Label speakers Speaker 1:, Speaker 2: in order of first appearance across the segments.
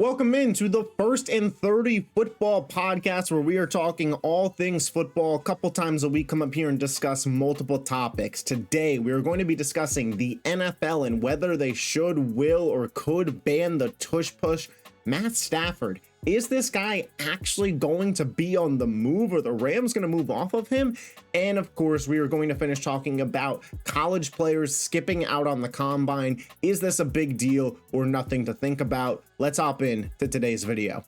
Speaker 1: Welcome into the First and 30 football podcast, where we are talking all things football. A couple times a week, come up here and discuss multiple topics. Today, we are going to be discussing the NFL and whether they should, will, or could ban the tush push. Matt Stafford, is this guy actually going to be on the move, or the Rams going to move off of him? And of course, we are going to finish talking about college players skipping out on the combine. Is this a big deal or nothing to think about? Let's hop in to today's video.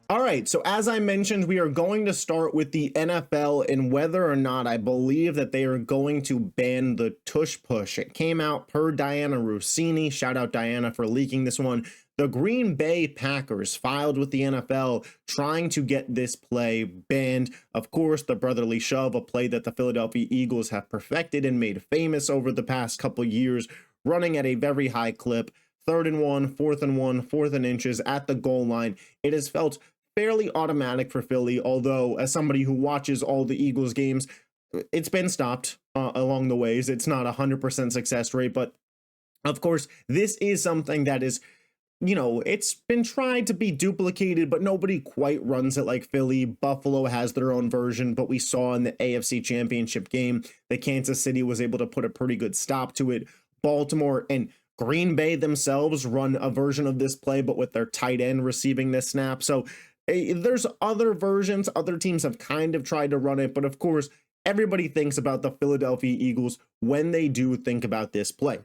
Speaker 1: All right, so as I mentioned, we are going to start with the NFL and whether or not I believe that they are going to ban the tush push. It came out per Diana Rossini. Shout out Diana for leaking this one. The Green Bay Packers filed with the NFL trying to get this play banned. Of course, the brotherly shove, a play that the Philadelphia Eagles have perfected and made famous over the past couple years, running at a very high clip. 3rd and 1, 4th and 1, 4th and inches at the goal line. It has felt fairly automatic for Philly, although as somebody who watches all the Eagles games, it's been stopped along the ways. It's not 100% success rate, but of course, this is something that is, it's been tried to be duplicated, but nobody quite runs it like Philly. Buffalo has their own version, but we saw in the AFC Championship game that Kansas City was able to put a pretty good stop to it. Baltimore and Green Bay themselves run a version of this play, but with their tight end receiving this snap. So there's other versions. Other teams have kind of tried to run it, but of course, everybody thinks about the Philadelphia Eagles when they do think about this play.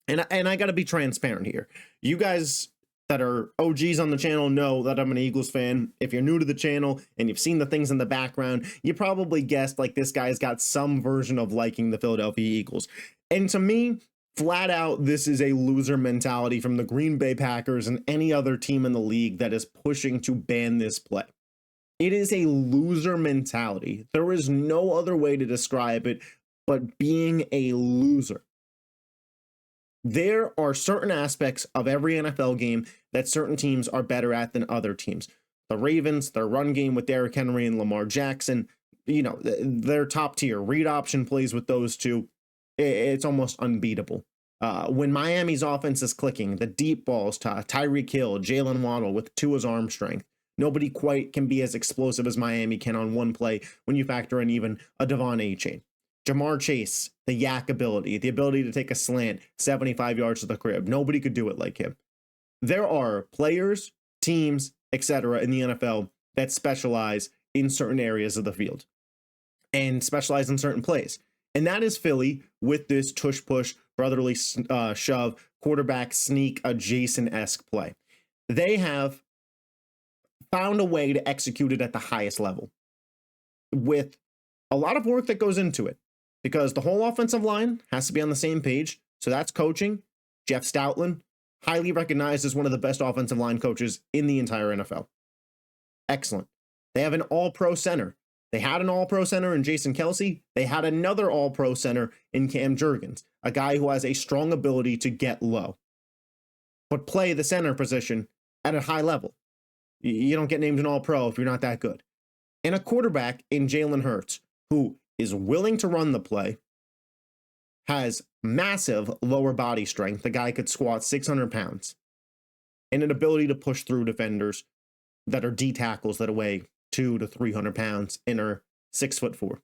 Speaker 1: And I got to be transparent here. You guys that are OGs on the channel know that I'm an Eagles fan. If you're new to the channel and you've seen the things in the background, you probably guessed like this guy's got some version of liking the Philadelphia Eagles. And to me, flat out, this is a loser mentality from the Green Bay Packers and any other team in the league that is pushing to ban this play. It is a loser mentality. There is no other way to describe it but being a loser. There are certain aspects of every NFL game that certain teams are better at than other teams. The Ravens, their run game with Derrick Henry and Lamar Jackson, they're top tier. Read option plays with those two. It's almost unbeatable. When Miami's offense is clicking, the deep balls to Tyreek Hill, Jalen Waddle with Tua's arm strength, nobody quite can be as explosive as Miami can on one play when you factor in even a Devon A-Chain. Jamar Chase, the yak ability, the ability to take a slant 75 yards to the crib. Nobody could do it like him. There are players, teams, etc. in the NFL that specialize in certain areas of the field and specialize in certain plays. And that is Philly with this tush push, brotherly shove, quarterback sneak adjacent-esque play. They have found a way to execute it at the highest level with a lot of work that goes into it because the whole offensive line has to be on the same page. So that's coaching. Jeff Stoutland, highly recognized as one of the best offensive line coaches in the entire NFL. Excellent. They have an all-pro center. They had an all-pro center in Jason Kelce. They had another all-pro center in Cam Jurgens, a guy who has a strong ability to get low, but play the center position at a high level. You don't get named an all-pro if you're not that good. And a quarterback in Jalen Hurts, who is willing to run the play, has massive lower body strength. The guy could squat 600 pounds, and an ability to push through defenders that are D tackles that weigh 200 to 300 pounds and are 6'4".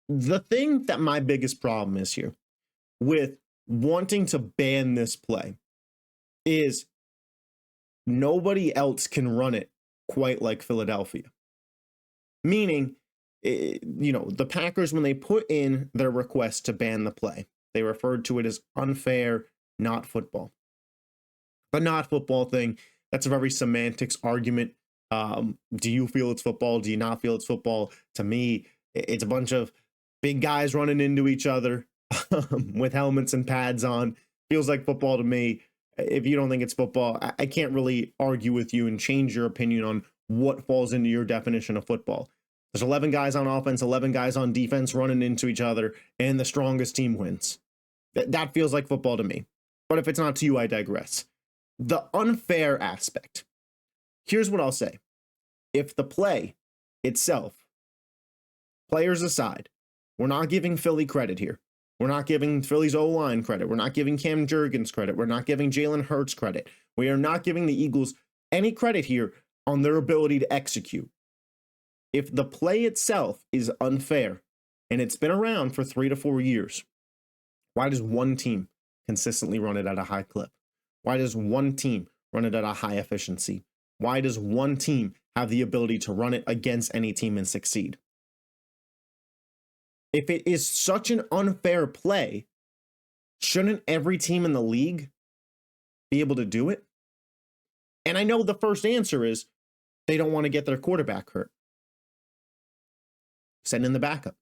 Speaker 1: The thing that my biggest problem is here with wanting to ban this play is nobody else can run it quite like Philadelphia. Meaning, the Packers, when they put in their request to ban the play, they referred to it as unfair, not football. The not football thing, that's a very semantics argument. Do you feel it's football? Do you not feel it's football? To me, it's a bunch of big guys running into each other with helmets and pads on. Feels like football to me. If you don't think it's football, I can't really argue with you and change your opinion on what falls into your definition of football. There's 11 guys on offense, 11 guys on defense running into each other, and the strongest team wins. That feels like football to me. But if it's not to you, I digress. The unfair aspect. Here's what I'll say. If the play itself, players aside, we're not giving Philly credit here. We're not giving Philly's O-line credit. We're not giving Cam Jurgens credit. We're not giving Jalen Hurts credit. We are not giving the Eagles any credit here on their ability to execute. If the play itself is unfair, and it's been around for 3 to 4 years, why does one team consistently run it at a high clip? Why does one team run it at a high efficiency? Why does one team have the ability to run it against any team and succeed? If it is such an unfair play, shouldn't every team in the league be able to do it? And I know the first answer is they don't want to get their quarterback hurt. Send in the backup.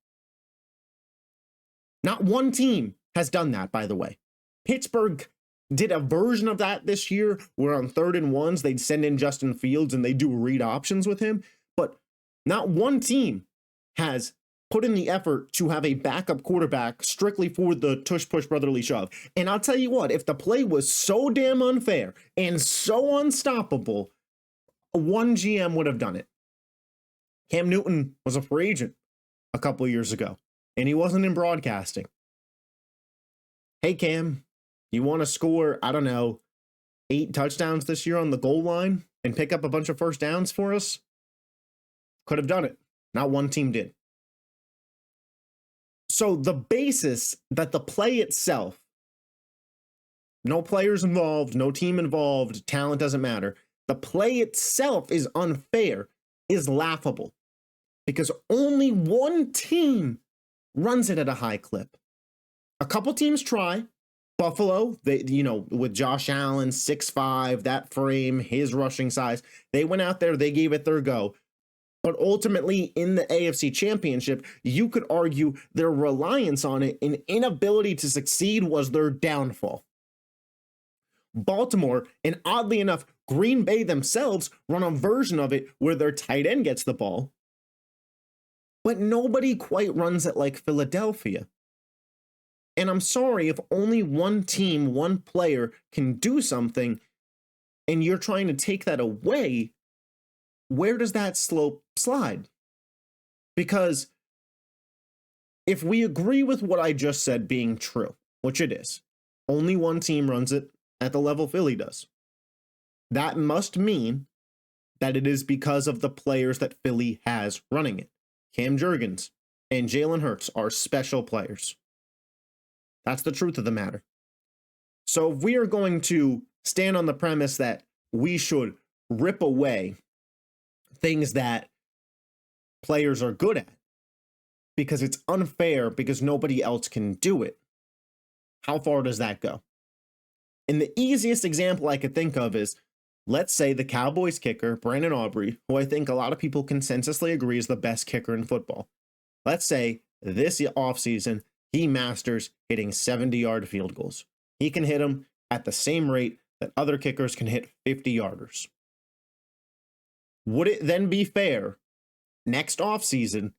Speaker 1: Not one team has done that, by the way. Pittsburgh did a version of that this year where on 3rd and 1s, they'd send in Justin Fields and they do read options with him. But not one team has put in the effort to have a backup quarterback strictly for the tush push brotherly shove. And I'll tell you what, if the play was so damn unfair and so unstoppable, one GM would have done it. Cam Newton was a free agent a couple years ago, and he wasn't in broadcasting. Hey, Cam, you want to score, I don't know, 8 touchdowns this year on the goal line and pick up a bunch of first downs for us? Could have done it. Not one team did. So the basis that the play itself, no players involved, no team involved, talent doesn't matter, the play itself is unfair, is laughable. Because only one team runs it at a high clip. A couple teams try. Buffalo, they, with Josh Allen, 6'5", that frame, his rushing size, they went out there, they gave it their go. But ultimately, in the AFC Championship, you could argue their reliance on it and inability to succeed was their downfall. Baltimore, and oddly enough, Green Bay themselves run a version of it where their tight end gets the ball. But nobody quite runs it like Philadelphia. And I'm sorry, if only one team, one player can do something, and you're trying to take that away, where does that slope slide? Because if we agree with what I just said being true, which it is, only one team runs it at the level Philly does. That must mean that it is because of the players that Philly has running it. Cam Jurgens and Jalen Hurts are special players. That's the truth of the matter. So if we are going to stand on the premise that we should rip away things that players are good at because it's unfair because nobody else can do it, how far does that go? And the easiest example I could think of is, let's say the Cowboys kicker, Brandon Aubrey, who I think a lot of people consensusly agree is the best kicker in football. Let's say this offseason, he masters hitting 70-yard field goals. He can hit them at the same rate that other kickers can hit 50-yarders. Would it then be fair next offseason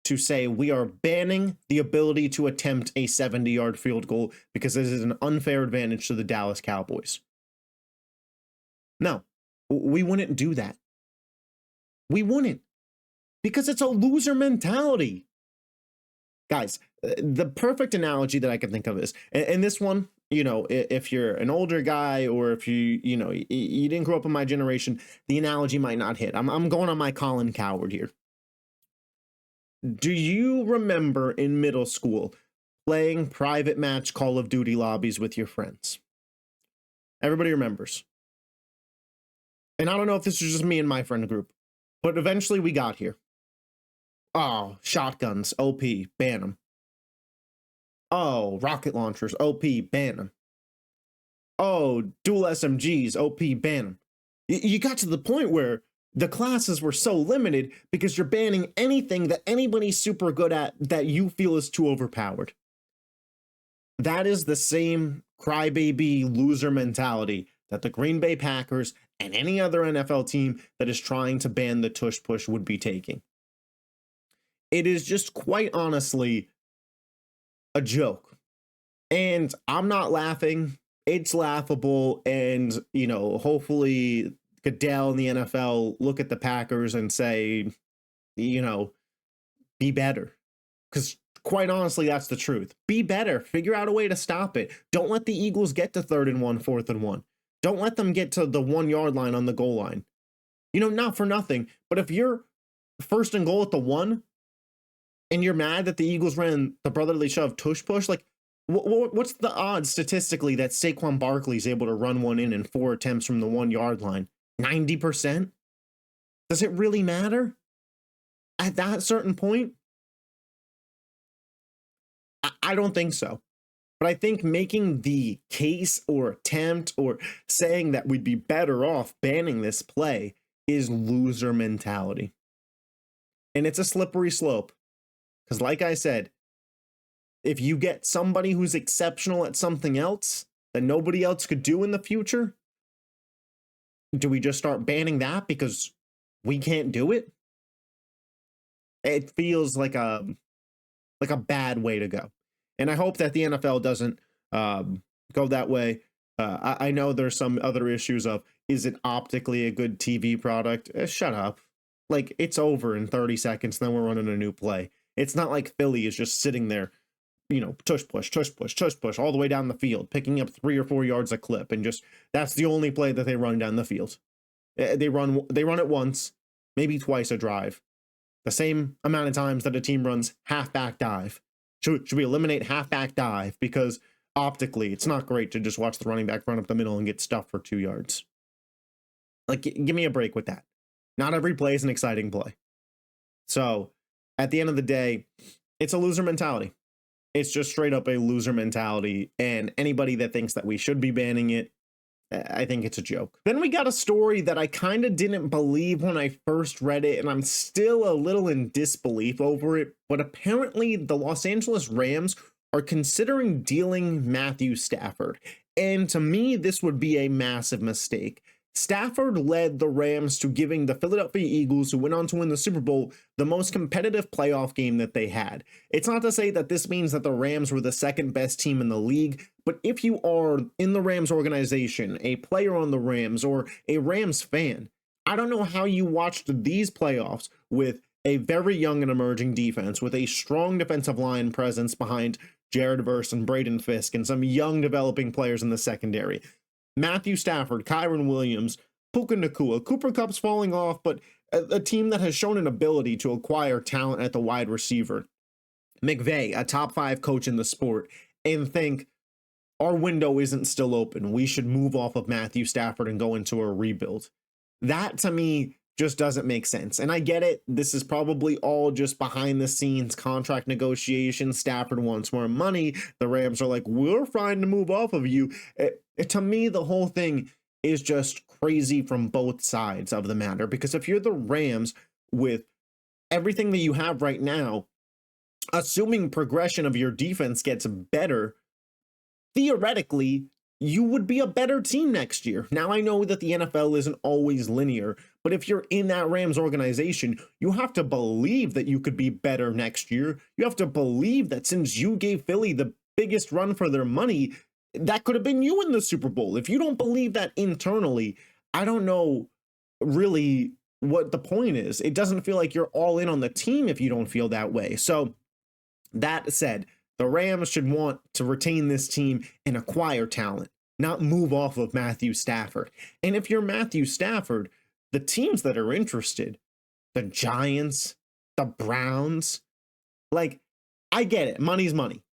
Speaker 1: to say we are banning the ability to attempt a 70-yard field goal because this is an unfair advantage to the Dallas Cowboys? No, we wouldn't do that. We wouldn't, because it's a loser mentality. Guys, the perfect analogy that I can think of is, and this one, if you're an older guy or if you didn't grow up in my generation, the analogy might not hit. I'm going on my Colin Cowherd here. Do you remember in middle school playing private match Call of Duty lobbies with your friends? Everybody remembers. And I don't know if this was just me and my friend group, but eventually we got here. Oh, shotguns, OP, ban them. Oh, rocket launchers, OP, ban them. Oh, dual SMGs, OP, ban them. You got to the point where the classes were so limited because you're banning anything that anybody's super good at that you feel is too overpowered. That is the same crybaby loser mentality that the Green Bay Packers and any other NFL team that is trying to ban the tush push would be taking. It is just quite honestly a joke. And I'm not laughing. It's laughable. And, hopefully Goodell and the NFL look at the Packers and say, you know, be better. Because quite honestly, that's the truth. Be better. Figure out a way to stop it. Don't let the Eagles get to 3rd and 1, 4th and 1. Don't let them get to the 1 yard line on the goal line. You know, not for nothing, but if you're 1st and goal at the 1 and you're mad that the Eagles ran the brotherly shove tush push, like, what's the odds statistically that Saquon Barkley is able to run one in 4 attempts from the 1 yard line? 90%? Does it really matter? At that certain point? I don't think so. But I think making the case or attempt or saying that we'd be better off banning this play is loser mentality. And it's a slippery slope. Because like I said, if you get somebody who's exceptional at something else that nobody else could do in the future, do we just start banning that because we can't do it? It feels like a bad way to go. And I hope that the NFL doesn't go that way. I know there's some other issues of, is it optically a good TV product? Shut up. Like, it's over in 30 seconds, then we're running a new play. It's not like Philly is just sitting there, you know, tush push, tush push, tush push, all the way down the field, picking up 3 or 4 yards a clip, and just, that's the only play that they run down the field. They run it once, maybe twice a drive. The same amount of times that a team runs halfback dive. Should we eliminate halfback dive? Because optically, it's not great to just watch the running back run up the middle and get stuffed for 2 yards. Like, give me a break with that. Not every play is an exciting play. So, at the end of the day, it's a loser mentality. It's just straight up a loser mentality. And anybody that thinks that we should be banning it, I think it's a joke. Then we got a story that I kind of didn't believe when I first read it, and I'm still a little in disbelief over it, but apparently the Los Angeles Rams are considering dealing Matthew Stafford. And to me, this would be a massive mistake. Stafford led the Rams to giving the Philadelphia Eagles, who went on to win the Super Bowl, the most competitive playoff game that they had. It's not to say that this means that the Rams were the second best team in the league, but if you are in the Rams organization, a player on the Rams, or a Rams fan, I don't know how you watched these playoffs with a very young and emerging defense, with a strong defensive line presence behind Jared Verse and Braden Fisk, and some young developing players in the secondary. Matthew Stafford, Kyron Williams, Puka Nacua, Cooper Kupp's falling off, but a team that has shown an ability to acquire talent at the wide receiver. McVay, a top 5 coach in the sport, and think our window isn't still open. We should move off of Matthew Stafford and go into a rebuild. That to me just doesn't make sense. And I get it. This is probably all just behind the scenes contract negotiations. Stafford wants more money. The Rams are like, we're fine to move off of you. To me, the whole thing is just crazy from both sides of the matter. Because if you're the Rams with everything that you have right now, assuming progression of your defense gets better, theoretically, you would be a better team next year. Now, I know that the NFL isn't always linear, but if you're in that Rams organization, you have to believe that you could be better next year. You have to believe that since you gave Philly the biggest run for their money, that could have been you in the Super Bowl. If you don't believe that internally, I don't know really what the point is. It doesn't feel like you're all in on the team if you don't feel that way. So that said, the Rams should want to retain this team and acquire talent, not move off of Matthew Stafford. And if you're Matthew Stafford, the teams that are interested, the Giants, the Browns, like, I get it. Money's money.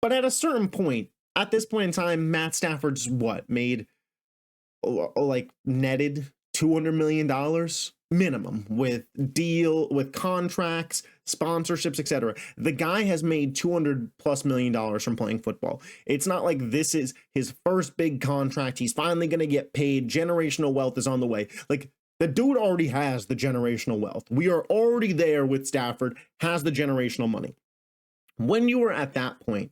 Speaker 1: But at a certain point, at this point in time, Matt Stafford's made netted $200 million minimum with contracts, sponsorships, etc. The guy has made $200+ million from playing football. It's not like this is his first big contract. He's finally going to get paid. Generational wealth is on the way. Like, the dude already has the generational wealth. We are already there with Stafford, has the generational money. When you are at that point,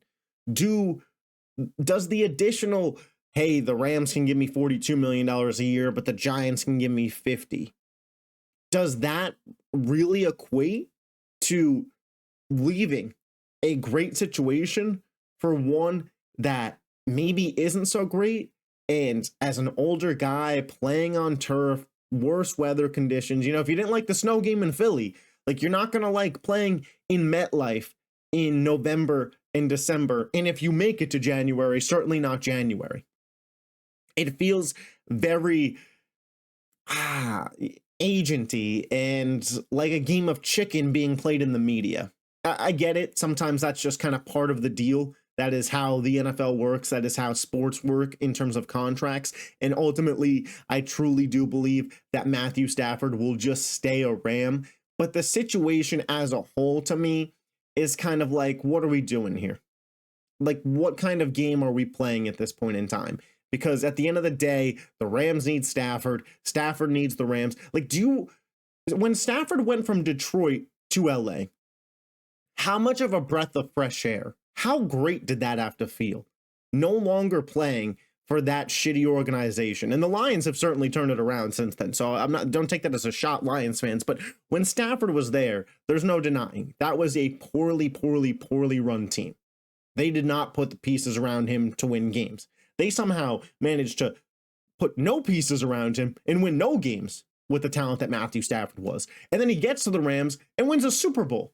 Speaker 1: does the additional, hey, the Rams can give me $42 million a year, but the Giants can give me 50. Does that really equate to leaving a great situation for one that maybe isn't so great? And as an older guy playing on turf, worse weather conditions, if you didn't like the snow game in Philly, Like, you're not going to like playing in MetLife in November and December. And if you make it to January, certainly not January. It feels very agenty and like a game of chicken being played in the media. I get it. Sometimes that's just kind of part of the deal. That is how the NFL works. That is how sports work in terms of contracts. And ultimately, I truly do believe that Matthew Stafford will just stay a Ram. But the situation as a whole, to me, is kind of like, what are we doing here? Like, what kind of game are we playing at this point in time? Because at the end of the day, the Rams need Stafford. Stafford needs the Rams. Like, when Stafford went from Detroit to LA, how much of a breath of fresh air? How great did that have to feel? No longer playing for that shitty organization. And the Lions have certainly turned it around since then. So don't take that as a shot, Lions fans. But when Stafford was there, there's no denying that was a poorly run team. They did not put the pieces around him to win games. They somehow managed to put no pieces around him and win no games with the talent that Matthew Stafford was. And then he gets to the Rams and wins a Super Bowl.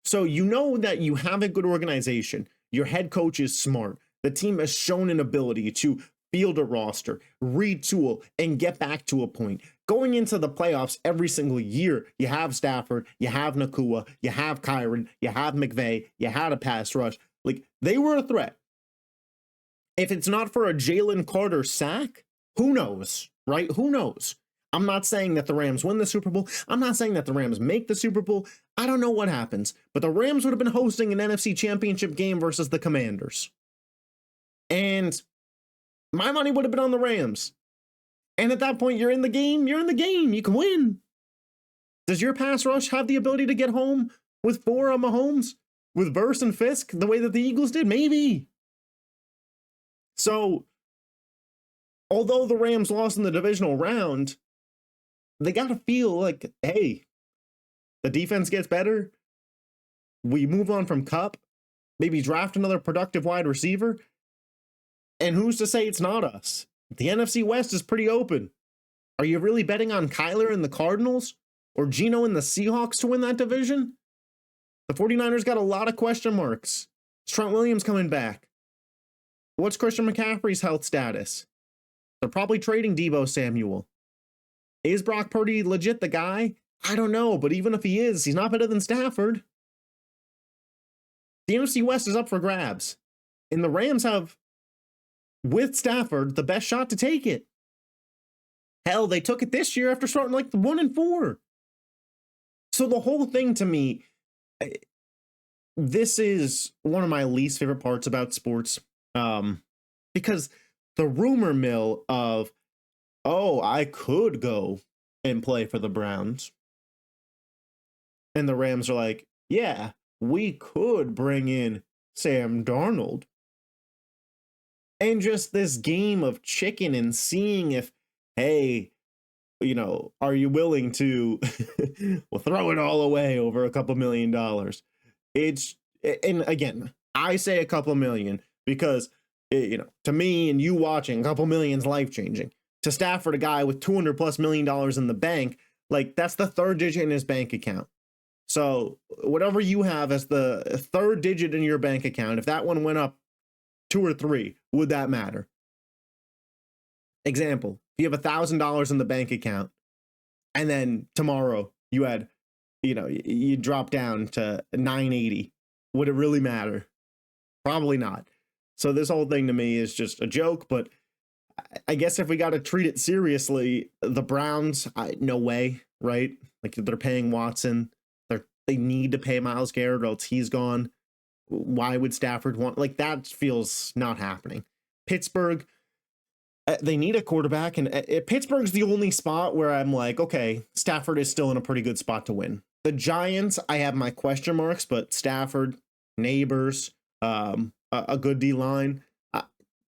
Speaker 1: So you know that you have a good organization. Your head coach is smart. The team has shown an ability to field a roster, retool, and get back to a point. Going into the playoffs every single year, you have Stafford, you have Nakua, you have Kyron, you have McVay, you had a pass rush. Like, they were a threat. If it's not for a Jalen Carter sack, who knows, right? Who knows? I'm not saying that the Rams win the Super Bowl. I'm not saying that the Rams make the Super Bowl. I don't know what happens, but the Rams would have been hosting an NFC Championship game versus the Commanders. And my money would have been on the Rams. And at that point, you're in the game. You're in the game. You can win. Does your pass rush have the ability to get home with 4 on Mahomes? With Verse and Fisk the way that the Eagles did? Maybe. So, although the Rams lost in the divisional round, they got to feel like, hey, the defense gets better. We move on from Kupp. Maybe draft another productive wide receiver. And who's to say it's not us? The NFC West is pretty open. Are you really betting on Kyler and the Cardinals or Geno and the Seahawks to win that division? The 49ers got a lot of question marks. Is Trent Williams coming back? What's Christian McCaffrey's health status? They're probably trading Deebo Samuel. Is Brock Purdy legit the guy? I don't know, but even if he is, he's not better than Stafford. The NFC West is up for grabs. And the Rams have, with Stafford, the best shot to take it. Hell, they took it this year after starting like 1-4. So the whole thing to me, this is one of my least favorite parts about sports. Because the rumor mill of, oh, I could go and play for the Browns. And the Rams are like, yeah, we could bring in Sam Darnold. And just this game of chicken and seeing if, hey, you know, are you willing to we'll throw it all away over a couple $1 million? It's, and again, I say a couple million because, you know, to me and you watching, a couple million's life-changing. To Stafford, a guy with $200+ million in the bank, like, that's the third digit in his bank account. So whatever you have as the third digit in your bank account, if that one went up 2 or 3, would that matter? Example, if you have $1,000 in the bank account and then tomorrow you had, you know, you drop down to 980, would it really matter? Probably not. So this whole thing to me is just a joke, but I guess if we got to treat it seriously, the Browns, no way, right? Like, they're paying Watson. They need to pay Myles Garrett or else he's gone. Why would Stafford want, like, that feels not happening. Pittsburgh, they need a quarterback, and Pittsburgh's the only spot where I'm like, okay, Stafford is still in a pretty good spot to win. The Giants, I have my question marks, but Stafford, Neighbors, a good D-line,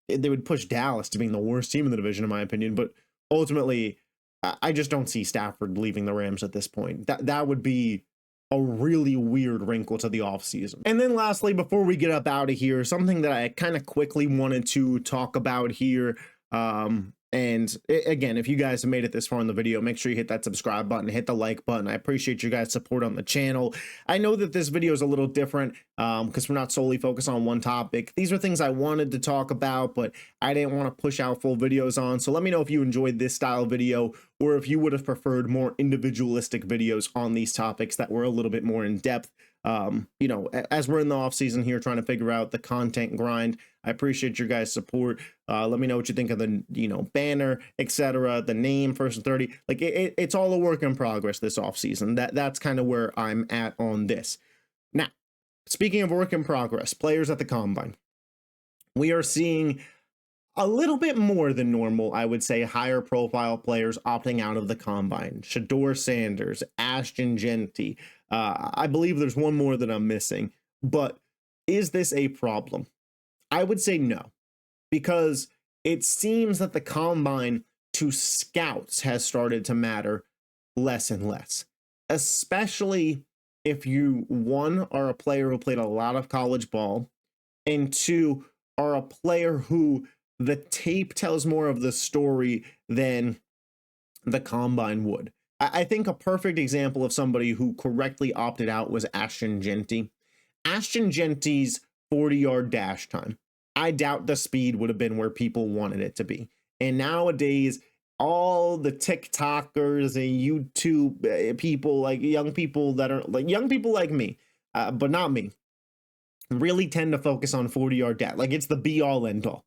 Speaker 1: they would push Dallas to being the worst team in the division, in my opinion, but ultimately, I just don't see Stafford leaving the Rams at this point. That would be a really weird wrinkle to the offseason. And then lastly, before we get up out of here, something that I kind of quickly wanted to talk about here, and And again, if you guys have made it this far in the video, make sure you hit that subscribe button, hit the like button. I appreciate you guys' support on the channel. I know that this video is a little different because we're not solely focused on one topic. These are things I wanted to talk about, but I didn't want to push out full videos on. So let me know if you enjoyed this style video or if you would have preferred more individualistic videos on these topics that were a little bit more in depth. You know, as we're in the off season here trying to figure out the content grind, I appreciate your guys' support. Let me know what you think of the, you know, banner, etc., the name, First and 30. Like it's all a work in progress this off season. That's kind of where I'm at on this. Now, speaking of work in progress, players at the combine, we are seeing a little bit more than normal, I would say, higher profile players opting out of the combine. Shedeur Sanders, Ashton Jeanty. I believe there's one more that I'm missing, but is this a problem? I would say no, because it seems that the combine to scouts has started to matter less and less, especially if you, one, are a player who played a lot of college ball, and two, are a player who the tape tells more of the story than the combine would. I think a perfect example of somebody who correctly opted out was Ashton Jeanty. Ashton Jeanty's 40-yard dash time, I doubt the speed would have been where people wanted it to be. And nowadays, all the TikTokers and YouTube people, like young people that are like young people like me, but not me, really tend to focus on 40-yard dash. Like it's the be all end all.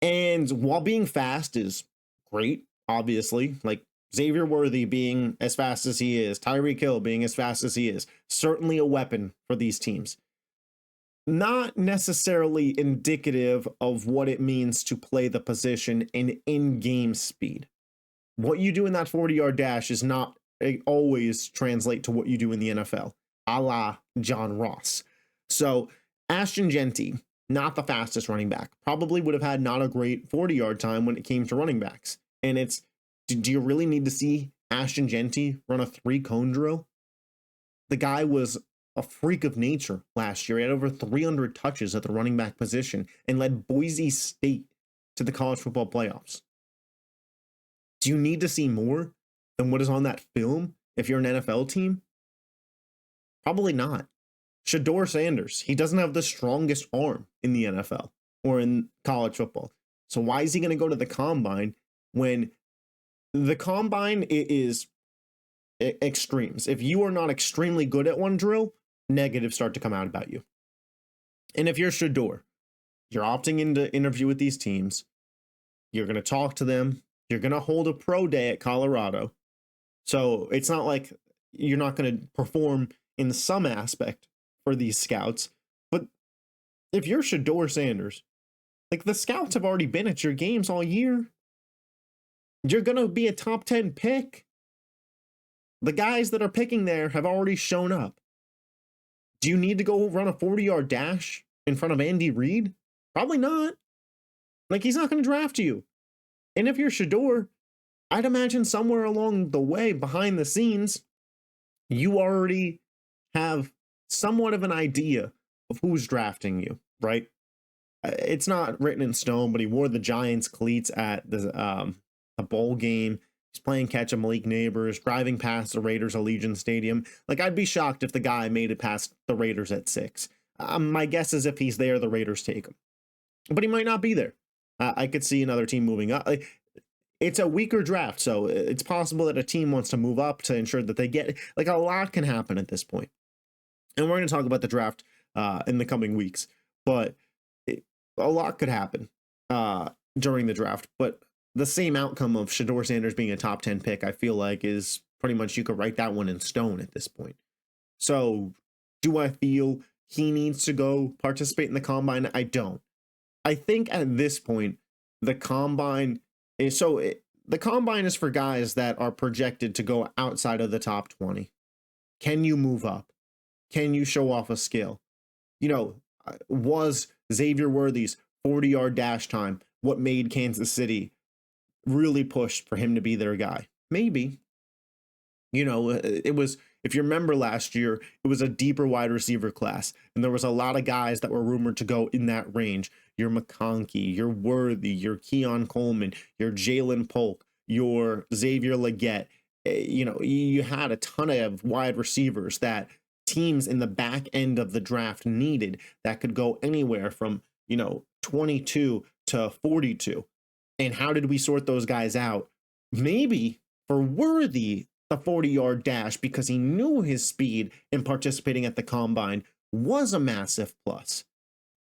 Speaker 1: And while being fast is great, obviously, like Xavier Worthy being as fast as he is, Tyreek Hill being as fast as he is, certainly a weapon for these teams. Not necessarily indicative of what it means to play the position in-game speed. What you do in that 40-yard dash is not always translate to what you do in the NFL, a la John Ross. So Ashton Jeanty, not the fastest running back, probably would have had not a great 40-yard time when it came to running backs. And it's, do you really need to see Ashton Jeanty run a 3-cone drill? The guy was a freak of nature last year. He had over 300 touches at the running back position and led Boise State to the college football playoffs. Do you need to see more than what is on that film if you're an NFL team? Probably not. Shedeur Sanders, he doesn't have the strongest arm in the NFL or in college football. So why is he going to go to the combine when the combine is extremes? If you are not extremely good at one drill, negatives start to come out about you. And if you're Shedeur, you're opting into interview with these teams, you're going to talk to them, you're going to hold a pro day at Colorado. So it's not like you're not going to perform in some aspect for these scouts. But if you're Shedeur Sanders, like the scouts have already been at your games all year. You're going to be a top 10 pick. The guys that are picking there have already shown up. Do you need to go run a 40-yard dash in front of Andy Reid? Probably not. Like, he's not going to draft you. And if you're Shedeur, I'd imagine somewhere along the way, behind the scenes, you already have somewhat of an idea of who's drafting you, right? It's not written in stone, but he wore the Giants cleats at the bowl game. He's playing catch of Malik Neighbors, driving past the Raiders Allegiant Stadium. Like, I'd be shocked if the guy made it past the Raiders at 6. My guess is if he's there, the Raiders take him. But he might not be there. I could see another team moving up. It's a weaker draft, so it's possible that a team wants to move up to ensure that they get... Like, a lot can happen at this point. And we're going to talk about the draft in the coming weeks. But a lot could happen during the draft. But the same outcome of Shedeur Sanders being a top 10 pick, I feel like, is pretty much, you could write that one in stone at this point. So do I feel he needs to go participate in the combine? I don't. I think at this point, the combine is the combine is for guys that are projected to go outside of the top 20. Can you move up? Can you show off a skill? You know, was Xavier Worthy's 40-yard dash time what made Kansas City really pushed for him to be their guy? Maybe. You know, it was If you remember last year, it was a deeper wide receiver class, and there was a lot of guys that were rumored to go in that range. Your McConkey, your Worthy, your Keon Coleman, your Jalen Polk, your Xavier Legette. You had a ton of wide receivers that teams in the back end of the draft needed that could go anywhere from, 22 to 42. And how did we sort those guys out? Maybe for Worthy, the 40-yard dash, because he knew his speed and participating at the combine was a massive plus.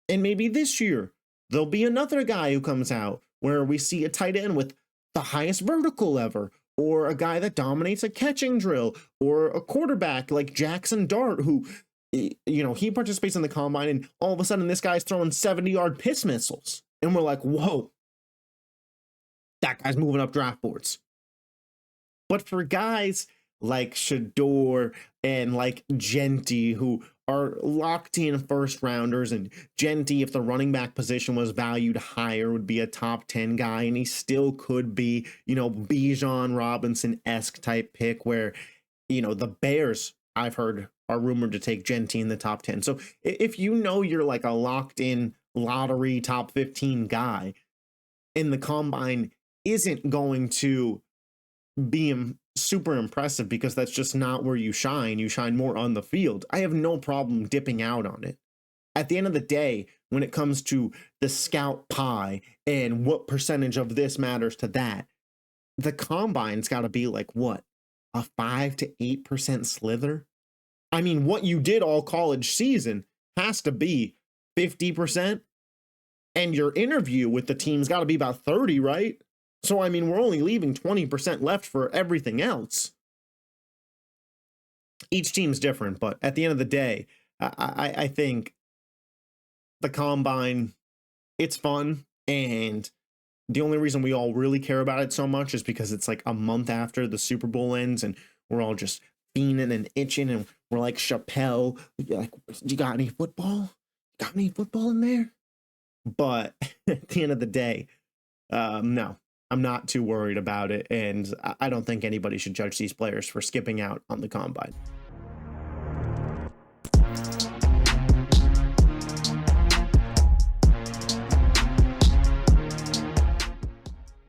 Speaker 1: And maybe this year, there'll be another guy who comes out where we see a tight end with the highest vertical ever, or a guy that dominates a catching drill, or a quarterback like Jackson Dart, who, he participates in the combine, and all of a sudden this guy's throwing 70-yard piss missiles. And we're like, whoa, that guy's moving up draft boards. But for guys like Shedeur and like Genty, who are locked in first rounders, and Genty, if the running back position was valued higher, would be a top 10 guy, and he still could be, Bijan Robinson-esque type pick where, the Bears, I've heard, are rumored to take Genty in the top 10. So if you're like a locked in lottery top 15 guy, and the combine isn't going to be super impressive because that's just not where you shine more on the field, I have no problem dipping out on it. At the end of the day, when it comes to the scout pie and what percentage of this matters to that, the combine's got to be like, what, a 5 to 8% slither? I mean, what you did all college season has to be 50%, and your interview with the team's got to be about 30, right? So, I mean, we're only leaving 20% left for everything else. Each team's different, but at the end of the day, I think the combine, it's fun. And the only reason we all really care about it so much is because it's like a month after the Super Bowl ends, and we're all just fiending and itching, and we're like Chappelle, like, you got any football? Got any football in there? But at the end of the day, no. I'm not too worried about it, and I don't think anybody should judge these players for skipping out on the combine.